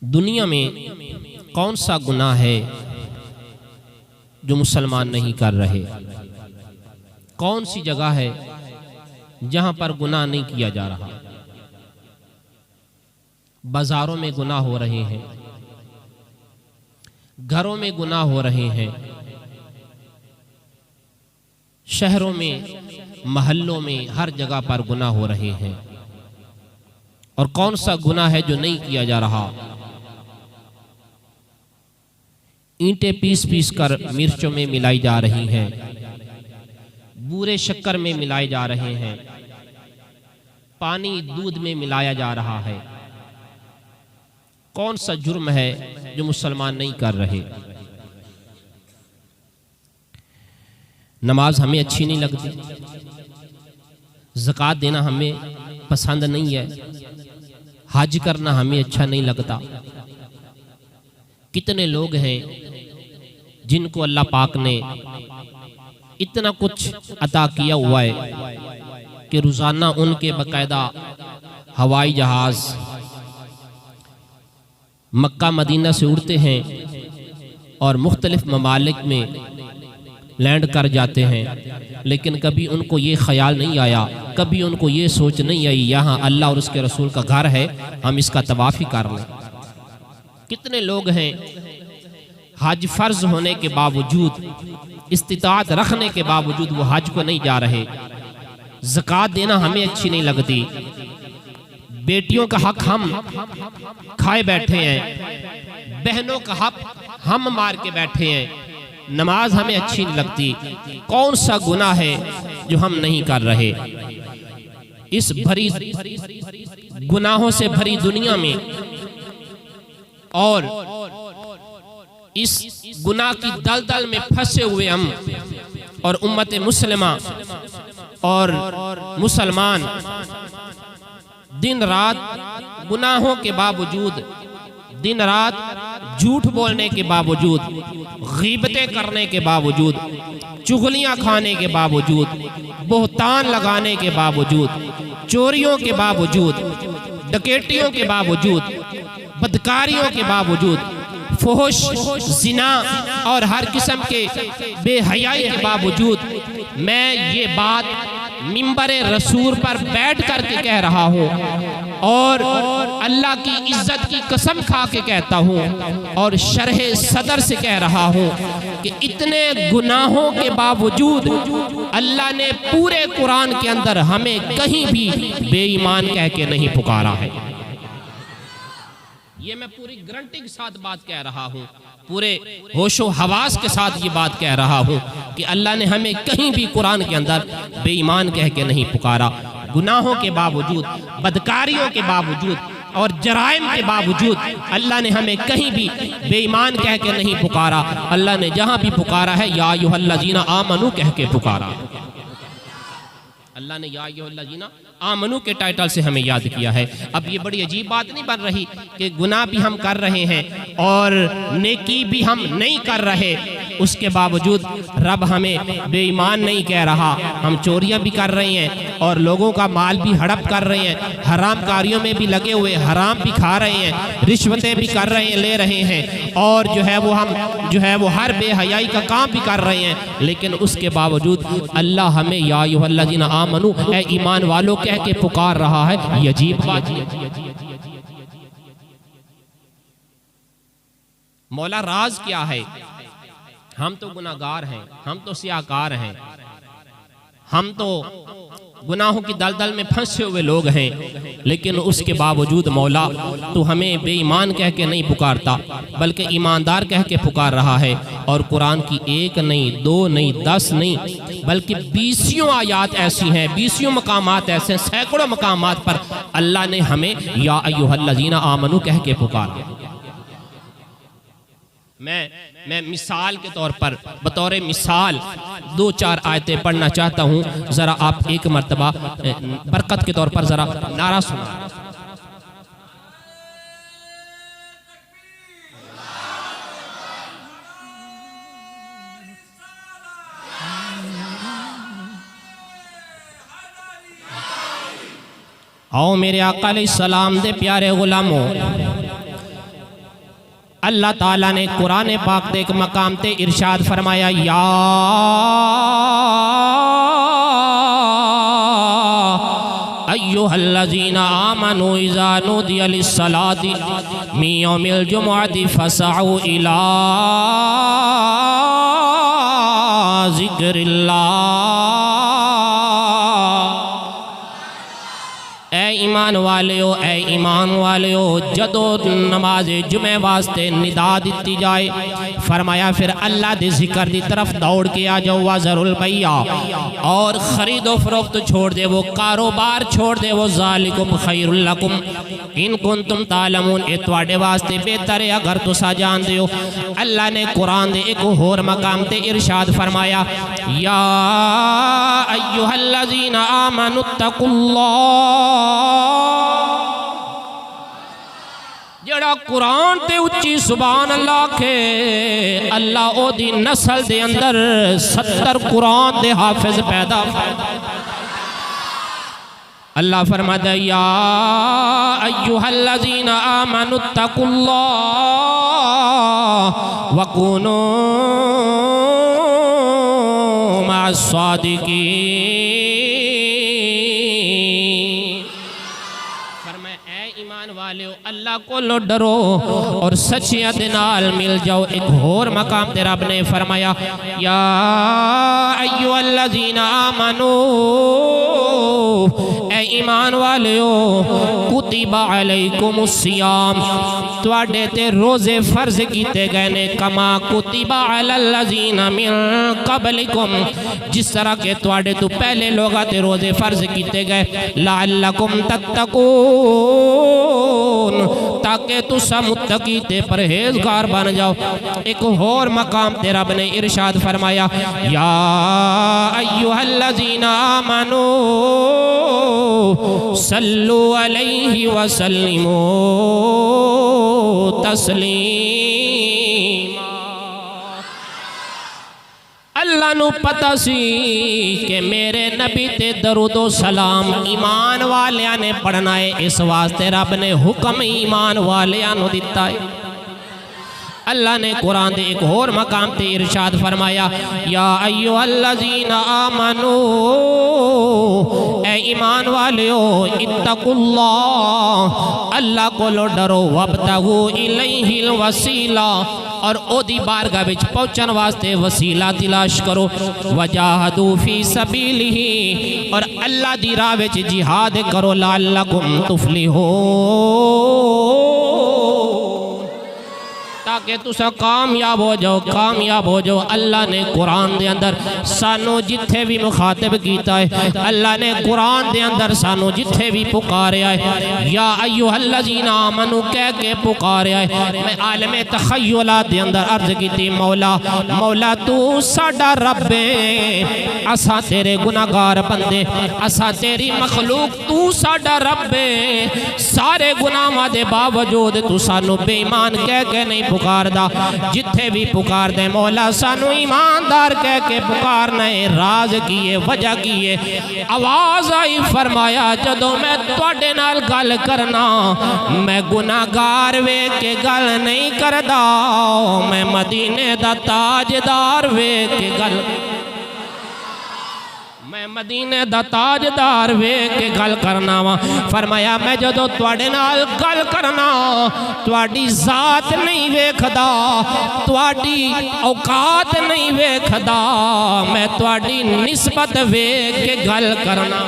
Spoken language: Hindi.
दुनिया में कौन सा गुनाह है जो मुसलमान नहीं कर रहे? कौन सी जगह है जहां पर गुनाह नहीं किया जा रहा? बाजारों में गुनाह हो रहे हैं, घरों में गुनाह हो रहे हैं, शहरों में, मोहल्लों में, हर जगह पर गुनाह हो रहे हैं। और कौन सा गुनाह है जो नहीं किया जा रहा? ईंटें पीस पीस कर मिर्चों में मिलाई जा रही हैं, बूरे शक्कर में मिलाए जा रहे हैं, पानी दूध में मिलाया जा रहा है। कौन सा जुर्म है जो मुसलमान नहीं कर रहे? नमाज हमें अच्छी नहीं लगती, ज़कात देना हमें पसंद नहीं है, हज करना हमें अच्छा नहीं लगता। कितने लोग हैं जिनको अल्लाह पाक ने इतना कुछ अता किया हुआ है कि रोज़ाना उनके बाकायदा हवाई जहाज़ मक्का मदीना से उड़ते हैं और मुख्तलिफ ममालिक में लैंड कर जाते हैं, लेकिन कभी उनको ये ख्याल नहीं आया, कभी उनको ये सोच नहीं आई यहाँ अल्लाह और उसके रसूल का घर है, हम इसका तवाफ़ ही कर लें। कितने लोग हैं हज फर्ज होने के बावजूद, इस्तिताअत रखने के बावजूद वो हज को नहीं जा रहे। ज़कात देना हमें अच्छी नहीं लगती, बेटियों का हक हम खाए बैठे हैं, बहनों का हक हम मार के बैठे हैं, नमाज हमें अच्छी नहीं लगती। कौन सा गुनाह है जो हम नहीं कर रहे? इस भरी गुनाहों से भरी दुनिया में और इस गुनाह की दलदल में फंसे हुए हम और उम्मत मुस्लिमा और मुसलमान दिन रात गुनाहों के बावजूद, दिन रात झूठ बोलने के बावजूद, गीबतें करने के बावजूद, चुगलियां खाने के बावजूद, बोहतान लगाने के बावजूद, चोरियों के बावजूद, डकैतियों के बावजूद, बदकारियों के बावजूद, फुहुश, जिना और हर किस्म के बेहयाई के बावजूद मैं ये बात मिंबरे रसूल पर बैठ करके कह रहा हूँ और अल्लाह की इज्जत की कसम खा के कहता हूँ और शरह सदर से कह रहा हूँ कि इतने गुनाहों के बावजूद अल्लाह ने पूरे कुरान के अंदर हमें कहीं भी बेईमान कह के नहीं पुकारा है। ये मैं पूरी गारंटी के साथ बात कह रहा हूँ, पूरे होशो हवास के साथ ये बात कह रहा हूँ कि अल्लाह ने हमें कहीं भी कुरान के अंदर बेईमान कह के नहीं पुकारा। गुनाहों के बावजूद, बदकारियों के बावजूद और जराइम के बावजूद अल्लाह ने हमें कहीं भी बेईमान कह के नहीं पुकारा। अल्लाह ने जहाँ भी पुकारा है या अय्युहल्लज़ीना आमनू कह के पुकारा। अल्लाह ने या अय्युहल्लज़ीना आमनू के टाइटल से हमें याद किया है। अब ये बड़ी अजीब बात नहीं बन रही कि गुनाह भी हम कर रहे हैं और नेकी भी हम नहीं कर रहे, उसके बावजूद रब हमें बेईमान नहीं कह रहा। हम चोरियां भी कर रहे हैं और लोगों का माल भी हड़प कर रहे हैं, हराम कारियों में भी लगे हुए, हराम भी खा रहे हैं, रिश्वतें भी कर रहे हैं, ले रहे हैं और जो है वो हम जो है वो हर बेहयाई का काम भी कर रहे हैं, लेकिन उसके बावजूद अल्लाह हमें या अय्युहल्लज़ीना आमनू, ऐ ईमान वालों कह के पुकार रहा है। ये अजीब बात है। मौला राज क्या है? हम तो गुनाहगार हैं, हम तो सियाकार हैं, हम तो गुनाहों की दलदल में फंसे हुए लोग हैं, लेकिन उसके बावजूद मौला तो हमें बेईमान कह के नहीं पुकारता बल्कि ईमानदार कह के पुकार रहा है। और कुरान की एक नहीं, दो नहीं, 10 नहीं बल्कि 20 आयात ऐसी हैं, 20 मकामात ऐसे हैं, सैकड़ों मकामात पर अल्लाह ने हमें या अय्युहल्लज़ीना आमनू कह के पुकारा। मैं मिसाल के तौर पर, बतौर मिसाल 2-4 आयतें पढ़ना चाहता हूँ। ज़रा आप एक मर्तबा बरकत के तौर पर ज़रा नारा सुना। आओ मेरे आका अलैहिस्सलाम दे प्यारे गुलामों, अल्लाह ताला ने कुरान पाक दे एक मकाम ते इरशाद फरमाया, या अय्युहल्लज़ीना आमनू इज़ा नूदिया लिस्सलाति मिन यौमिल जुमुअति फसअू इला ज़िक्रिल्लाह। ऐ ईमान वालियो, ऐ ईमान वालियो, जदो नमाज जुमे वास्ते निदा दी जाए, फरमाया फिर अल्लाह दे जिक्र दी तरफ दौड़ के आ जाओ। वज़रुल बैया, और खरीदो फरोख्त छोड़ दे, वो कारोबार छोड़ दे, वो ज़ालिकुम खैरुल लकुम इन कुंतुम तालमून, ए तुहाडे वास्ते बेहतर है अगर तुसा जानदे हो। अल्लाह ने कुरान दे एक होर मकाम ते इरशाद फरमाया, या अय्युहल्लज़ीना आमनुत्तकुल्लाह। जड़ा कुरान ते उच्ची सुभान अल्लाह के, अल्लाह ओदी नस्ल दे अंदर 70 कुरान दे हाफिज पैदा। अल्लाह फरमाता, या अय्युहल्लज़ीना आमनुत्तकुल्लाह वकुनू मअस्सादिकीन। अल्लाह को लो डरो और सच्चियत दे नाल मिल जाओ। एक होर मकाम ते रब ने फरमाया, या अय्युहल्लज़ीना आमनू, ऐ ईमान वालियो, कुतिबा अलैकुमुस्सियाम, तुहाडे ते रोजे फर्ज कीते गए ने, कमा कुतिबा अलल्लज़ीना मिन क़ब्लिकुम, जिस तरह के तुहाडे तो पहले लोगा ते रोजे फर्ज कीते गए, लअल्लकुम तत्तकून, ताकि तुसा मुत्तकी ते परहेजगार बन जाओ। एक होर मकाम ते रब ने इरशाद फरमाया, या अय्युहल्लज़ीना आमनू सल्लु अलैहि वसल्लिमू तस्लीमा। अल्लाह नू पता सी कि मेरे नबी ते दरूदो सलाम ईमान वालियां ने पढ़ना है, इस वास्ते रब ने हुक्म ईमान वालियां नू दिता है। अल्लाह ने कुरान दे एक होर मकाम ते इरशाद फरमाया, या अय्युहल्लज़ीना आमनू, ऐ ईमान वालियो, इत्तकुल्लाह, अल्लाह को लो डरो, वब्तगू इलैहिल वसीला, और ओदी बारगाह विच पहुंचन वास्ते वसीला तलाश करो। वजाहदू फी सबीलिही, और अल्लाह दी राह विच जिहाद करो, लअल्लकुम तुफलिहून, ताकि तुसा कामयाब हो जाओ, कामयाब हो जाओ। अल्लाह ने कुरान दे अंदर सानू जिथे भी मुखातिब कीता है, अल्लाह ने कुरान दे अंदर सानू जिथे भी पुकारिया है, या अय्युहल्लज़ीना आमनू कह के पुकारिया है। मैं आलमे तखय्युलात दे अंदर अर्ज की, मौला मौला तू साडा रब है, असा तेरे गुनाहगार बंदे, असा तेरी मखलूक, तू साडा रब है। सारे गुनाहां दे बावजूद तू सानू बेईमान कह के नहीं पुकारदा, जिथे भी पुकार दे मौला सानू ईमानदार कह के पुकारना है। राज की है, वजह की है, आवाज आई, फरमाया जदों मैं तुहाडे नाल गल करना, मैं गुनाहगार वेख के गल नहीं करदा, मैं मदीने दा ताजदार वेख के गल, मैं मदीने दा ताजदार वेख के गल करना वा। फरमाया मैं जदों तुहाडे नाल गल करना, तुहाडी जात नहीं वेखदा, तुहाडी औकात नहीं वेखदा, मैं तुहाडी निस्बत वेख के गल करना।